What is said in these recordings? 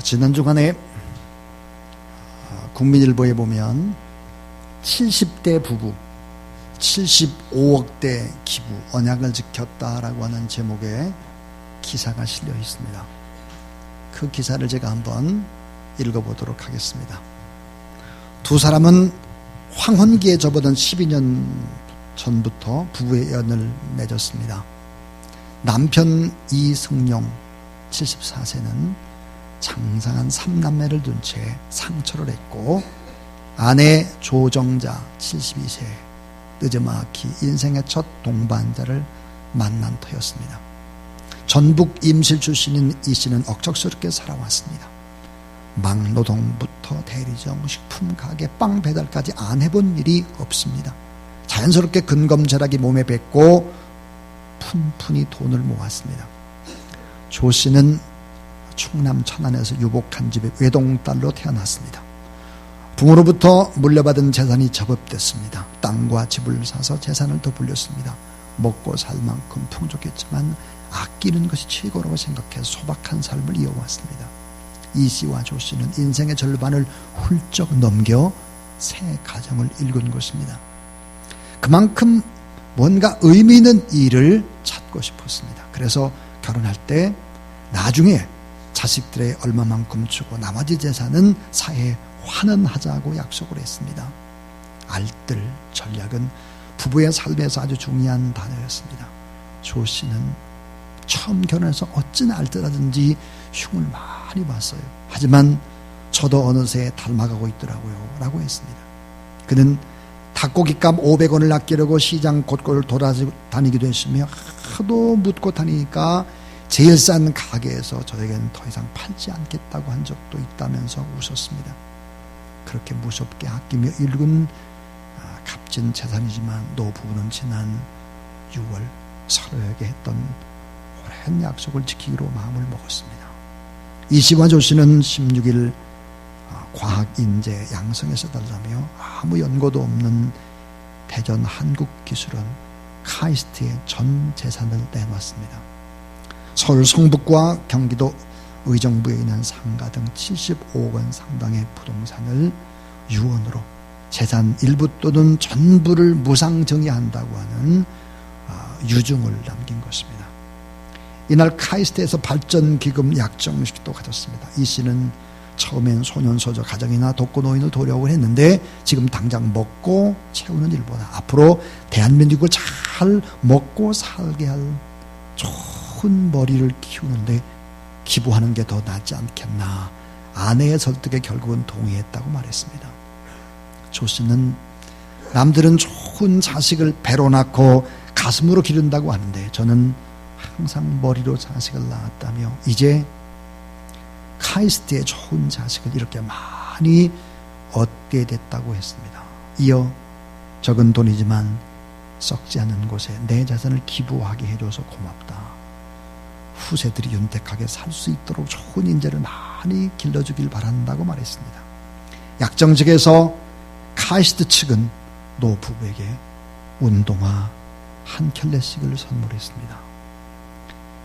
지난 주간에 국민일보에 보면 70대 부부 75억대 기부 언약을 지켰다라고 하는 제목의 기사가 실려 있습니다. 그 기사를 제가 한번 읽어보도록 하겠습니다. 두 사람은 황혼기에 접어든 12년 전부터 부부의 연을 맺었습니다. 남편 이승용 74세는 장상한 3남매를 둔 채 상처를 했고, 아내 조정자 72세 늦지막히 인생의 첫 동반자를 만난 터였습니다. 전북 임실 출신인 이 씨는 억척스럽게 살아왔습니다. 막노동부터 대리점, 식품 가게, 빵 배달까지 안 해본 일이 없습니다. 자연스럽게 근검절약이 몸에 뱄고 푼푼히 돈을 모았습니다. 조 씨는 충남 천안에서 유복한 집의 외동딸로 태어났습니다. 부모로부터 물려받은 재산이 제법됐습니다. 땅과 집을 사서 재산을 더 불렸습니다. 먹고 살 만큼 풍족했지만 아끼는 것이 최고라고 생각해 소박한 삶을 이어왔습니다. 이 씨와 조 씨는 인생의 절반을 훌쩍 넘겨 새 가정을 일군 것입니다. 그만큼 뭔가 의미 있는 일을 찾고 싶었습니다. 그래서 결혼할 때 나중에 자식들의 얼마만큼 주고 나머지 재산은 사회에 환원하자고 약속을 했습니다. 알뜰 전략은 부부의 삶에서 아주 중요한 단어였습니다. 조 씨는 처음 결혼해서 어찌나 알뜰하든지 흉을 많이 봤어요. 하지만 저도 어느새 닮아가고 있더라고요 라고 했습니다. 그는 닭고기값 500원을 아끼려고 시장 곳곳을 돌아다니기도 했으며 하도 묻고 다니니까 제일 싼 가게에서 저에게는 더 이상 팔지 않겠다고 한 적도 있다면서 웃었습니다. 그렇게 무섭게 아끼며 일군 값진 재산이지만 노부부는 지난 6월 서로에게 했던 오랜 약속을 지키기로 마음을 먹었습니다. 이 씨와 조 씨는 16일 과학인재 양성에서 달라며 아무 연고도 없는 대전 한국기술원 카이스트에 전 재산을 내놨습니다. 서울 성북과 경기도 의정부에 있는 상가 등 75억 원 상당의 부동산을 유언으로 재산 일부 또는 전부를 무상증여한다고 하는 유증을 남긴 것입니다. 이날 카이스트에서 발전기금 약정식도 가졌습니다. 이 씨는 처음엔 소년소녀 가정이나 독거노인을 도려고 했는데 지금 당장 먹고 채우는 일보다 앞으로 대한민국을 잘 먹고 살게 할 좋은 머리를 키우는데 기부하는 게 더 낫지 않겠나. 아내의 설득에 결국은 동의했다고 말했습니다. 조 씨는 남들은 좋은 자식을 배로 낳고 가슴으로 기른다고 하는데 저는 항상 머리로 자식을 낳았다며 이제 카이스트의 좋은 자식을 이렇게 많이 얻게 됐다고 했습니다. 이어 적은 돈이지만 썩지 않는 곳에 내 자산을 기부하게 해줘서 고맙다. 후세들이 윤택하게 살 수 있도록 좋은 인재를 많이 길러주길 바란다고 말했습니다. 약정직에서 카이스트 측은 노부부에게 운동화 한 켤레씩을 선물했습니다.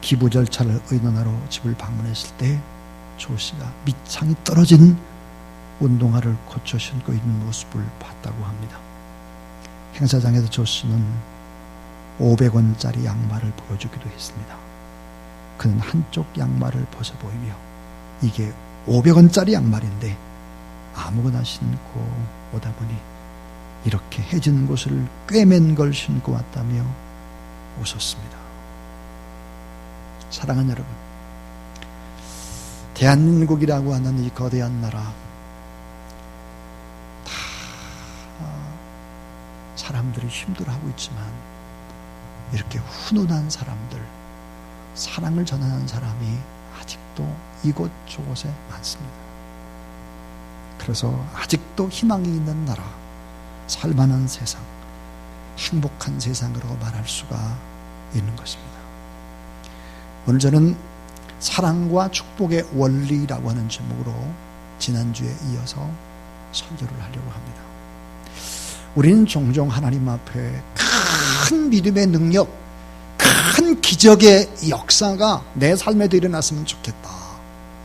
기부 절차를 의논하러 집을 방문했을 때 조 씨가 밑창이 떨어진 운동화를 고쳐 신고 있는 모습을 봤다고 합니다. 행사장에서 조 씨는 500원짜리 양말을 보여주기도 했습니다. 그는 한쪽 양말을 벗어 보이며 이게 500원짜리 양말인데 아무거나 신고 오다 보니 이렇게 해진 곳을 꿰맨 걸 신고 왔다며 웃었습니다. 사랑하는 여러분, 대한민국이라고 하는 이 거대한 나라, 다 사람들이 힘들어하고 있지만 이렇게 훈훈한 사람들, 사랑을 전하는 사람이 아직도 이곳저곳에 많습니다. 그래서 아직도 희망이 있는 나라, 살만한 세상, 행복한 세상으로 말할 수가 있는 것입니다. 오늘 저는 사랑과 축복의 원리라고 하는 제목으로 지난주에 이어서 설교를 하려고 합니다. 우리는 종종 하나님 앞에 큰 믿음의 능력, 큰 기적의 역사가 내 삶에도 일어났으면 좋겠다.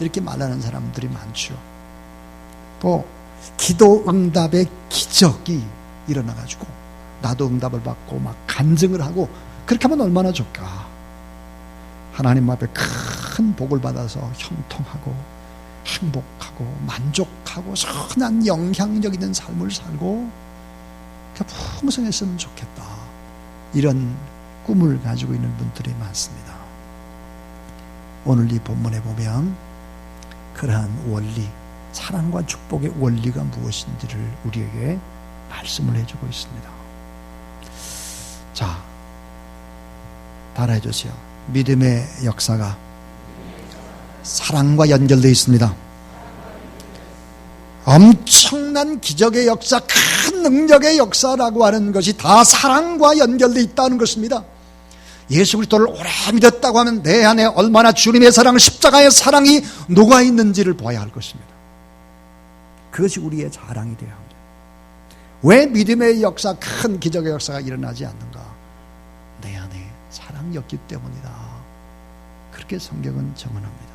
이렇게 말하는 사람들이 많죠. 또 기도 응답의 기적이 일어나가지고 나도 응답을 받고 막 간증을 하고 그렇게 하면 얼마나 좋을까. 하나님 앞에 큰 복을 받아서 형통하고 행복하고 만족하고 선한 영향력 있는 삶을 살고 풍성했으면 좋겠다. 이런 꿈을 가지고 있는 분들이 많습니다. 오늘 이 본문에 보면 그러한 원리, 사랑과 축복의 원리가 무엇인지를 우리에게 말씀을 해주고 있습니다. 자, 따라해 주세요. 믿음의 역사가 사랑과 연결되어 있습니다. 엄청난 기적의 역사, 큰 능력의 역사라고 하는 것이 다 사랑과 연결되어 있다는 것입니다. 예수 그리스도를 오래 믿었다고 하면 내 안에 얼마나 주님의 사랑, 십자가의 사랑이 녹아있는지를 봐야 할 것입니다. 그것이 우리의 자랑이 되어야 합니다. 왜 믿음의 역사, 큰 기적의 역사가 일어나지 않는가? 내 안에 사랑이었기 때문이다. 그렇게 성경은 정언합니다.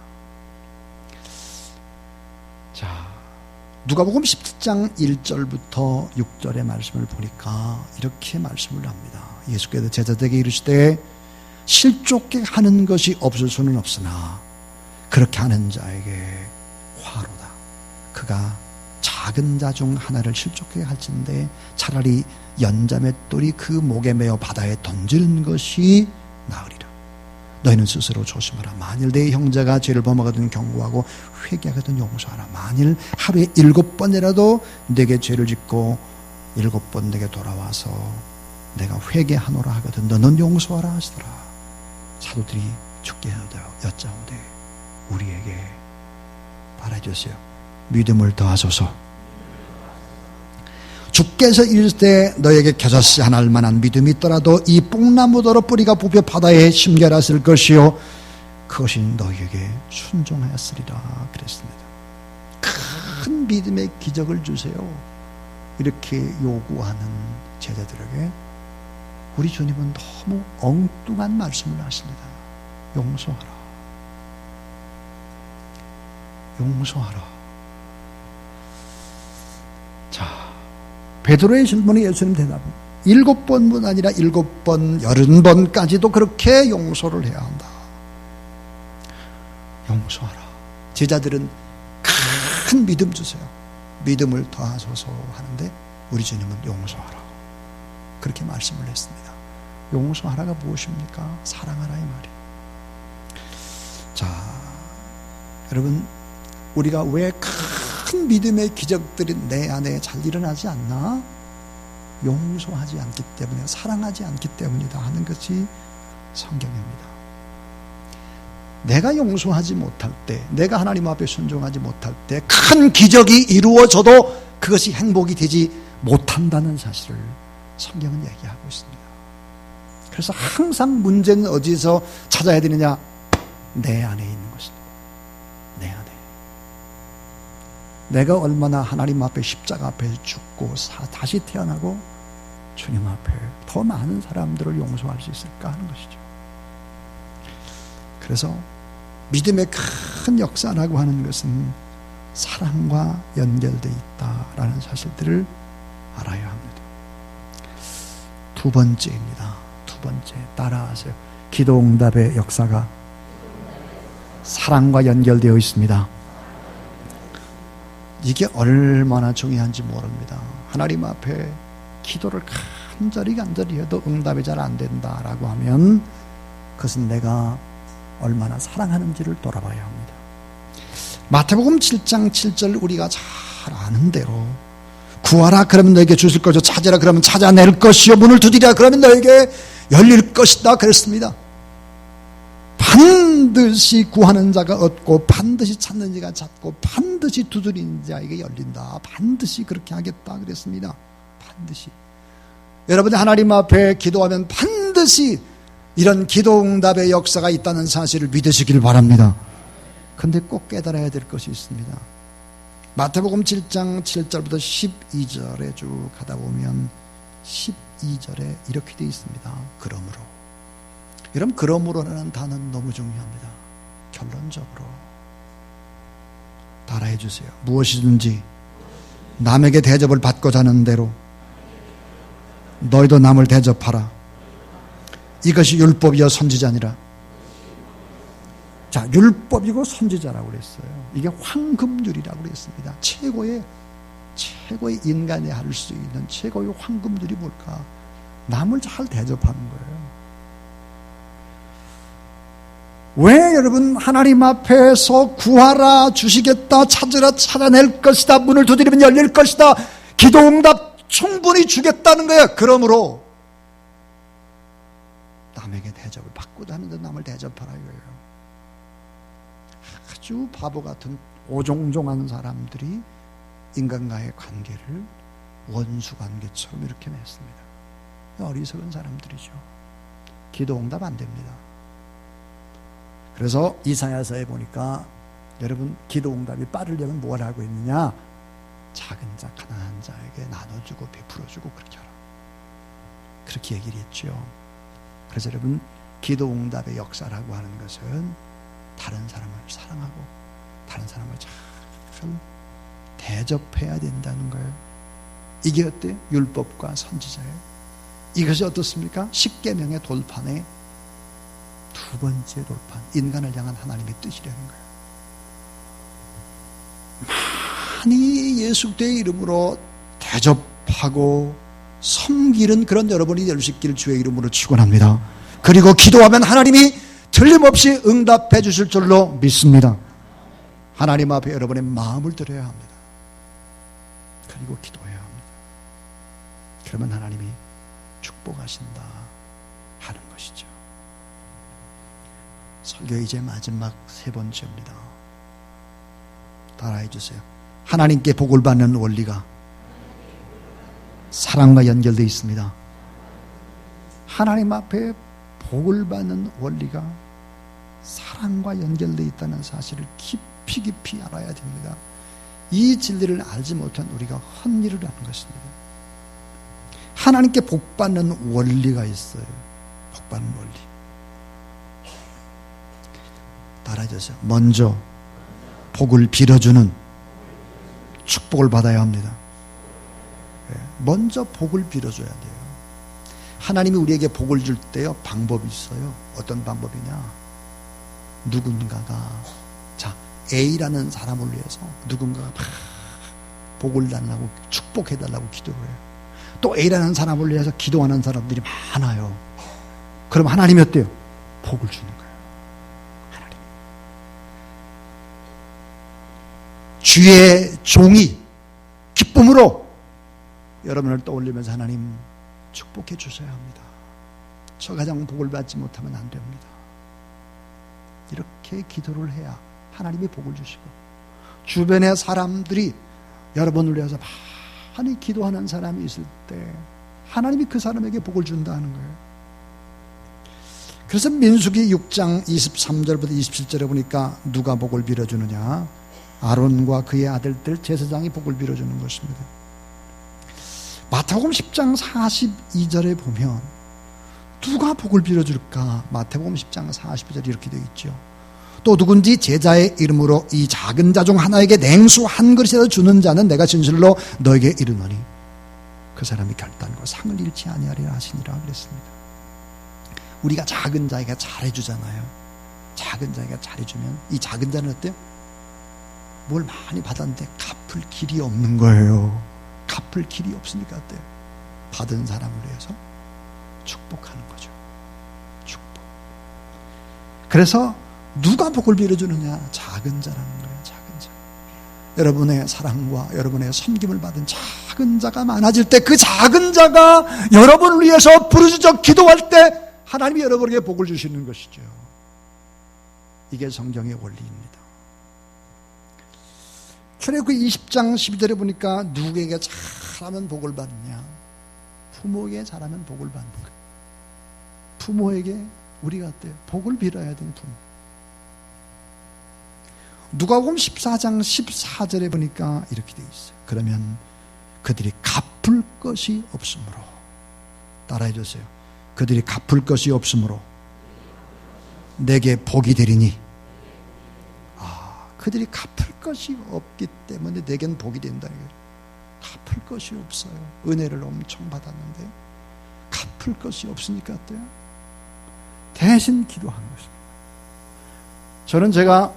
자, 누가복음 17장 1절부터 6절의 말씀을 보니까 이렇게 말씀을 합니다. 예수께서 제자들에게 이르시되 실족게 하는 것이 없을 수는 없으나 그렇게 하는 자에게 화로다. 그가 작은 자 중 하나를 실족하게 할진대 차라리 연자맷돌이 그 목에 매어 바다에 던지는 것이 나으리라. 너희는 스스로 조심하라. 만일 내 형제가 죄를 범하거든 경고하고 회개하거든 용서하라. 만일 하루에 7번이라도 내게 죄를 짓고 7번 내게 돌아와서 내가 회개하노라 하거든 너는 용서하라 하시더라. 사도들이 죽게 여짜오되 우리에게 바라주세요. 믿음을 더하소서. 주께서 이르시되 너에게 겨자씨 하나 할 만한 믿음이 있더라도 이 뽕나무더러 뿌리가 부벼 바다에 심겨놨을 것이요 그것이 너에게 순종하였으리라 그랬습니다. 큰 믿음의 기적을 주세요. 이렇게 요구하는 제자들에게 우리 주님은 너무 엉뚱한 말씀을 하십니다. 용서하라. 용서하라. 자, 베드로의 질문에 예수님 대답은 7번뿐 아니라 7번, 80번까지도 그렇게 용서를 해야 한다. 용서하라. 제자들은 큰 믿음 주세요. 믿음을 더하소서 하는데 우리 주님은 용서하라. 그렇게 말씀을 했습니다. 용서하라가 무엇입니까? 사랑하라 이 말이에요. 자, 여러분 우리가 왜 큰 믿음의 기적들이 내 안에 잘 일어나지 않나? 용서하지 않기 때문에, 사랑하지 않기 때문이다 하는 것이 성경입니다. 내가 용서하지 못할 때, 내가 하나님 앞에 순종하지 못할 때 큰 기적이 이루어져도 그것이 행복이 되지 못한다는 사실을 성경은 얘기하고 있습니다. 그래서 항상 문제는 어디서 찾아야 되느냐? 내 안에 있는 것입니다. 내 안에. 내가 얼마나 하나님 앞에 십자가 앞에 죽고 다시 태어나고 주님 앞에 더 많은 사람들을 용서할 수 있을까 하는 것이죠. 그래서 믿음의 큰 역사라고 하는 것은 사랑과 연결되어 있다라는 사실들을 알아야 합니다. 두 번째입니다. 두 번째, 따라하세요. 기도응답의 역사가 사랑과 연결되어 있습니다. 이게 얼마나 중요한지 모릅니다. 하나님 앞에 기도를 간절히 해도 응답이 잘 안 된다라고 하면 그것은 내가 얼마나 사랑하는지를 돌아봐야 합니다. 마태복음 7장 7절 우리가 잘 아는 대로 구하라 그러면 너에게 주실 것이요 찾으라 그러면 찾아낼 것이요 문을 두드리라 그러면 너에게 열릴 것이다 그랬습니다. 반드시 구하는 자가 얻고 반드시 찾는 자가 찾고 반드시 두드리는 자에게 열린다. 반드시 그렇게 하겠다 그랬습니다. 반드시. 여러분이 하나님 앞에 기도하면 반드시 이런 기도응답의 역사가 있다는 사실을 믿으시길 바랍니다. 그런데 꼭 깨달아야 될 것이 있습니다. 마태복음 7장 7절부터 12절에 쭉 가다 보면 12절에 이렇게 되어 있습니다. 그러므로. 여러분, 그러므로라는 단어는 너무 중요합니다. 결론적으로 따라해 주세요. 무엇이든지 남에게 대접을 받고자 하는 대로 너희도 남을 대접하라. 이것이 율법이요 선지자니라. 자, 율법이고 선지자라고 그랬어요. 이게 황금률이라고 그랬습니다. 최고의 인간이 할 수 있는 최고의 황금률이 뭘까? 남을 잘 대접하는 거예요. 왜 여러분 하나님 앞에서 구하라 주시겠다, 찾으라 찾아낼 것이다, 문을 두드리면 열릴 것이다, 기도응답 충분히 주겠다는 거예요. 그러므로 남에게 대접을 받고자 하는데 남을 대접하라 이거예요. 아주 바보 같은 오종종한 사람들이 인간과의 관계를 원수 관계처럼 이렇게 냈습니다. 어리석은 사람들이죠. 기도응답 안 됩니다. 그래서 이사야서에 보니까 여러분 기도응답이 빠르려면 뭘 하고 있느냐? 작은 자 가난한 자에게 나눠주고 베풀어주고 그렇게 하라. 그렇게 얘기를 했죠. 그래서 여러분 기도응답의 역사라고 하는 것은 다른 사람을 사랑하고 다른 사람을 잘 대접해야 된다는 거예요. 이게 어때요? 율법과 선지자예요. 이것이 어떻습니까? 십계명의 돌판에 두 번째 돌판, 인간을 향한 하나님의 뜻이라는 거예요. 많이 예수 그리스도의 이름으로 대접하고 섬기는 그런 여러분이 될 수 있기를 주의 이름으로 축원합니다. 그리고 기도하면 하나님이 틀림없이 응답해 주실 줄로 믿습니다. 하나님 앞에 여러분의 마음을 드려야 합니다. 그리고 기도해야 합니다. 그러면 하나님이 축복하신다 하는 것이죠. 설교 이제 마지막 세 번째입니다. 따라해 주세요. 하나님께 복을 받는 원리가 사랑과 연결되어 있습니다. 하나님 앞에 복을 받는 원리가 사랑과 연결되어 있다는 사실을 깊이 알아야 됩니다. 이 진리를 알지 못한 우리가 헛일을 하는 것입니다. 하나님께 복 받는 원리가 있어요. 복 받는 원리. 따라해주세요. 먼저 복을 빌어주는 축복을 받아야 합니다. 먼저 복을 빌어줘야 돼요. 하나님이 우리에게 복을 줄 때요 방법이 있어요. 어떤 방법이냐? 누군가가 자 A라는 사람을 위해서 누군가가 막 복을 달라고 축복해달라고 기도를 해요. 또 A라는 사람을 위해서 기도하는 사람들이 많아요. 그럼 하나님이 어때요? 복을 주는 거예요. 하나님. 주의 종이 기쁨으로 여러분을 떠올리면서 하나님 축복해 주셔야 합니다. 저 가장 복을 받지 못하면 안 됩니다. 이렇게 기도를 해야 하나님이 복을 주시고 주변의 사람들이 여러분을 위해서 많이 기도하는 사람이 있을 때 하나님이 그 사람에게 복을 준다는 거예요. 그래서 민수기 6장 23절부터 27절에 보니까 누가 복을 빌어주느냐? 아론과 그의 아들들 제사장이 복을 빌어주는 것입니다. 마태복음 10장 42절에 보면 누가 복을 빌어줄까? 마태복음 10장 42절에 이렇게 되어 있죠. 또 누군지 제자의 이름으로 이 작은 자 중 하나에게 냉수 한 그릇이라도 주는 자는 내가 진실로 너에게 이르노니 그 사람이 결단과 상을 잃지 아니하리라 하시니라 그랬습니다. 우리가 작은 자에게 잘해주잖아요. 작은 자에게 잘해주면 이 작은 자는 어때요? 뭘 많이 받았는데 갚을 길이 없는 거예요. 갚을 길이 없으니까 어때요? 받은 사람을 위해서 축복하는 거죠. 축복. 그래서 누가 복을 빌어주느냐? 작은 자라는 거예요. 작은 자. 여러분의 사랑과 여러분의 섬김을 받은 작은 자가 많아질 때 그 작은 자가 여러분을 위해서 부르짖어 기도할 때 하나님이 여러분에게 복을 주시는 것이죠. 이게 성경의 원리입니다. 출애굽기 20장 12절에 보니까 누구에게 잘하면 복을 받느냐? 부모에게 잘하면 복을 받는 거예요. 부모에게 우리가 어때요? 복을 빌어야 되는 부모. 누가복음 14장 14절에 보니까 이렇게 되어 있어요. 그러면 그들이 갚을 것이 없으므로 따라해 주세요. 그들이 갚을 것이 없으므로 내게 복이 되리니 그들이 갚을 것이 없기 때문에 내겐 복이 된다. 갚을 것이 없어요. 은혜를 엄청 받았는데 갚을 것이 없으니까 어때요? 대신 기도하는 것입니다. 저는 제가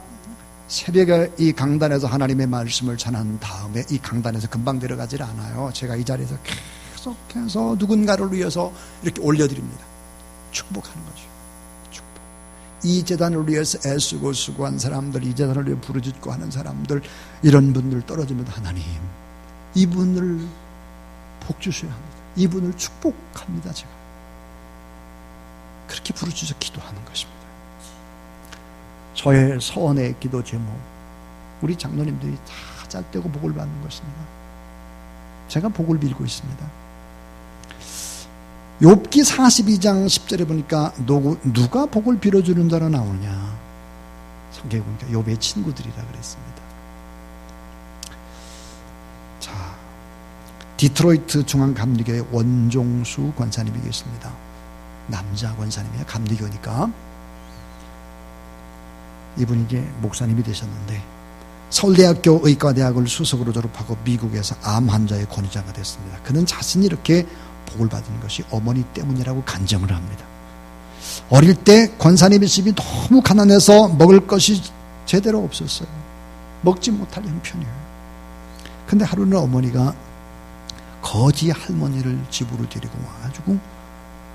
새벽에 이 강단에서 하나님의 말씀을 전한 다음에 이 강단에서 금방 내려가질 않아요. 제가 이 자리에서 계속해서 누군가를 위해서 이렇게 올려드립니다. 축복하는 거죠. 축복. 이 재단을 위해서 애쓰고 수고한 사람들, 이 재단을 위해 부르짖고 하는 사람들, 이런 분들 떨어지면 하나님, 이분을 복 주셔야 합니다. 이분을 축복합니다. 제가 그렇게 부르짖어 기도하는 것입니다. 저의 서원의 기도 제목, 우리 장로님들이 다 짤떼고 복을 받는 것입니다. 제가 복을 빌고 있습니다. 욥기 42장 10절에 보니까 누가 복을 빌어주는 자로 나오냐, 성경에 보니까 욥의 친구들이라 그랬습니다. 자, 디트로이트 중앙감리교회 원종수 권사님이 계십니다. 남자 권사님이에요. 감리교니까. 이분이 이제 목사님이 되셨는데 서울대학교 의과대학을 수석으로 졸업하고 미국에서 암 환자의 권위자가 됐습니다. 그는 자신이 이렇게 복을 받은 것이 어머니 때문이라고 간증을 합니다. 어릴 때 권사님의 집이 너무 가난해서 먹을 것이 제대로 없었어요. 먹지 못할 형편이에요. 근데 하루는 어머니가 거지 할머니를 집으로 데리고 와가지고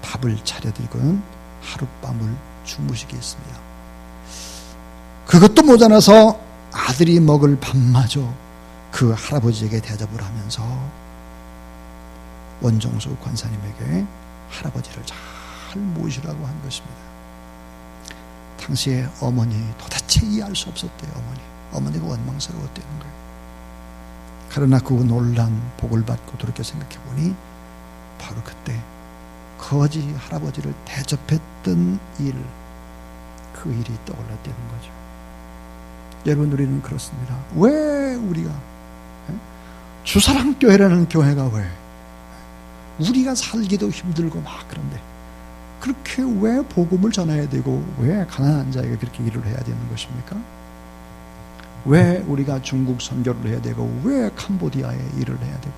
밥을 차려드리고는 하룻밤을 주무시게 했습니다. 그것도 모자라서 아들이 먹을 밥마저 그 할아버지에게 대접을 하면서 원종수 권사님에게 할아버지를 잘 모시라고 한 것입니다. 당시에 어머니 도대체 이해할 수 없었대요. 어머니가 원망스러웠다는 거예요. 그러나 그 놀란 복을 받고 돌이켜 생각해 보니 바로 그때 거지 할아버지를 대접했던 그 일이 떠올랐다는 거죠. 여러분, 우리는 그렇습니다. 왜 우리가 주사랑교회라는 교회가 왜 우리가 살기도 힘들고 막 그런데 그렇게 왜 복음을 전해야 되고 왜 가난한 자에게 그렇게 일을 해야 되는 것입니까? 왜 우리가 중국 선교를 해야 되고 왜 캄보디아에 일을 해야 되고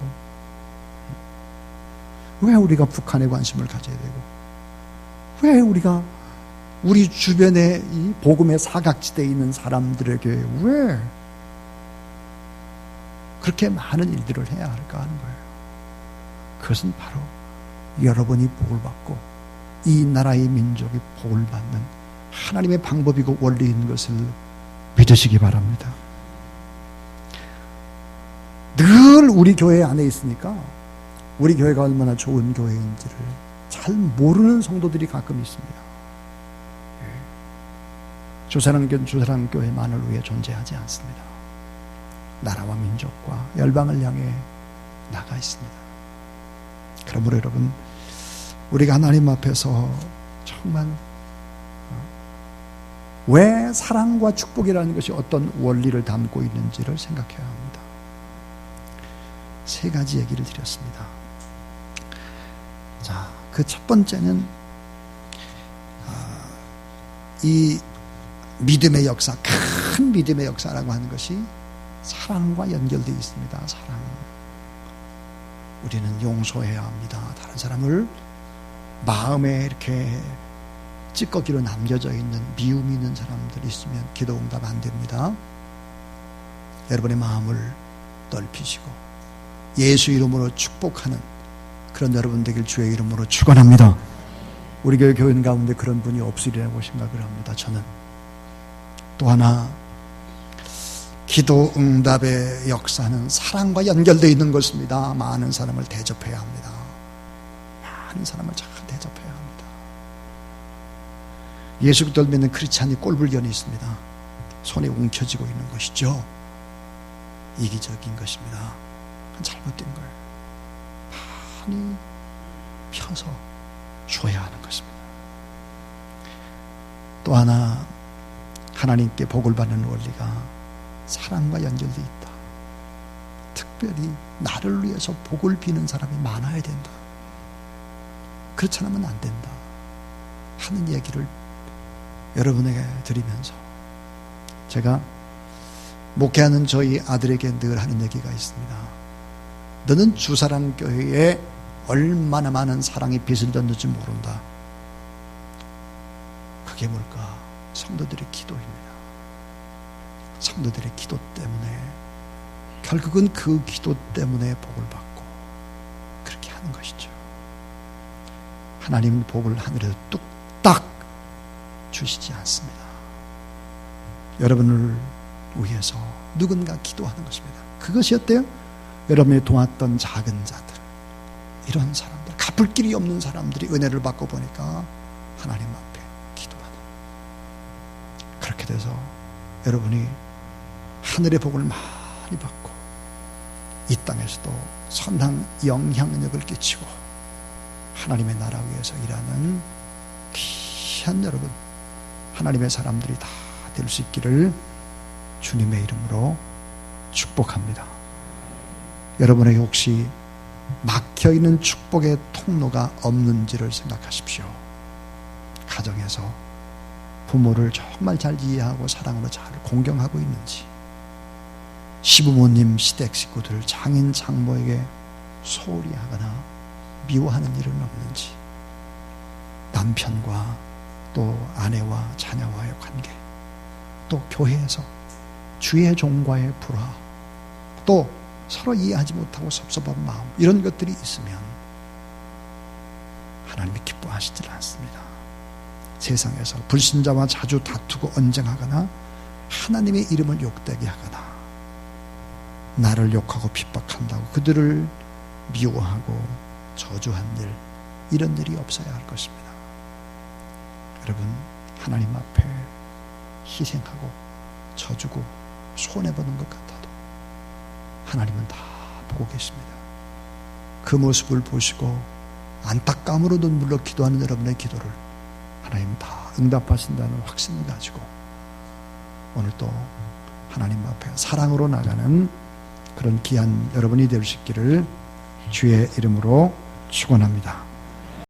왜 우리가 북한에 관심을 가져야 되고 왜 우리가 우리 주변에 이 복음의 사각지대에 있는 사람들에게 왜 그렇게 많은 일들을 해야 할까 하는 거예요. 그것은 바로 여러분이 복을 받고 이 나라의 민족이 복을 받는 하나님의 방법이고 원리인 것을 믿으시기 바랍니다. 늘 우리 교회 안에 있으니까 우리 교회가 얼마나 좋은 교회인지를 잘 모르는 성도들이 가끔 있습니다. 주사랑교회만을 위해 존재하지 않습니다. 나라와 민족과 열방을 향해 나가 있습니다. 그러므로 여러분, 우리가 하나님 앞에서 정말 왜 사랑과 축복이라는 것이 어떤 원리를 담고 있는지를 생각해야 합니다. 세 가지 얘기를 드렸습니다. 자, 그 첫 번째는 이 믿음의 역사, 큰 믿음의 역사라고 하는 것이 사랑과 연결되어 있습니다. 사랑. 우리는 용서해야 합니다. 다른 사람을 마음에 이렇게 찌꺼기로 남겨져 있는 미움이 있는 사람들이 있으면 기도 응답 안 됩니다. 여러분의 마음을 넓히시고 예수 이름으로 축복하는 그런 여러분 되길 주의 이름으로 축원합니다. 우리 교인 가운데 그런 분이 없으리라고 생각을 합니다. 저는 또 하나, 기도 응답의 역사는 사랑과 연결되어 있는 것입니다. 많은 사람을 대접해야 합니다. 많은 사람을 잘 대접해야 합니다. 예수 그리스도를 믿는 크리스찬이 꼴불견이 있습니다. 손에 움켜쥐고 있는 것이죠. 이기적인 것입니다. 잘못된 거예요. 많이 펴서 줘야 하는 것입니다. 또 하나, 하나님께 복을 받는 원리가 사랑과 연결되어 있다. 특별히 나를 위해서 복을 비는 사람이 많아야 된다. 그렇지 않으면 안 된다 하는 얘기를 여러분에게 드리면서 제가 목회하는 저희 아들에게 늘 하는 얘기가 있습니다. 너는 주사랑교회에 얼마나 많은 사랑의 빛을 던질지 모른다. 그게 뭘까? 성도들의 기도입니다. 성도들의 기도 때문에, 결국은 그 기도 때문에 복을 받고 그렇게 하는 것이죠. 하나님은 복을 하늘에서 뚝딱 주시지 않습니다. 여러분을 위해서 누군가 기도하는 것입니다. 그것이 어때요? 여러분이 도왔던 작은 자들, 이런 사람들, 갚을 길이 없는 사람들이 은혜를 받고 보니까 하나님 앞에 기도하는, 그렇게 돼서 여러분이 하늘의 복을 많이 받고 이 땅에서도 선한 영향력을 끼치고 하나님의 나라 위에서 일하는 귀한 여러분, 하나님의 사람들이 다 될 수 있기를 주님의 이름으로 축복합니다. 여러분에게 혹시 막혀있는 축복의 통로가 없는지를 생각하십시오. 가정에서 부모를 정말 잘 이해하고 사랑으로 잘 공경하고 있는지, 시부모님, 시댁 식구들, 장인, 장모에게 소홀히 하거나 미워하는 일은 없는지, 남편과 또 아내와 자녀와의 관계, 또 교회에서 주의 종과의 불화, 또 서로 이해하지 못하고 섭섭한 마음, 이런 것들이 있으면 하나님이 기뻐하시질 않습니다. 세상에서 불신자와 자주 다투고 언쟁하거나 하나님의 이름을 욕되게 하거나 나를 욕하고 핍박한다고 그들을 미워하고 저주한 일, 이런 일이 없어야 할 것입니다. 여러분, 하나님 앞에 희생하고 져주고 손해보는 것 같아도 하나님은 다 보고 계십니다. 그 모습을 보시고 안타까움으로 눈물로 기도하는 여러분의 기도를 하나님 다 응답하신다는 확신을 가지고 오늘도 하나님 앞에 사랑으로 나가는 그런 귀한 여러분이 될 수 있기를 주의 이름으로 축원합니다.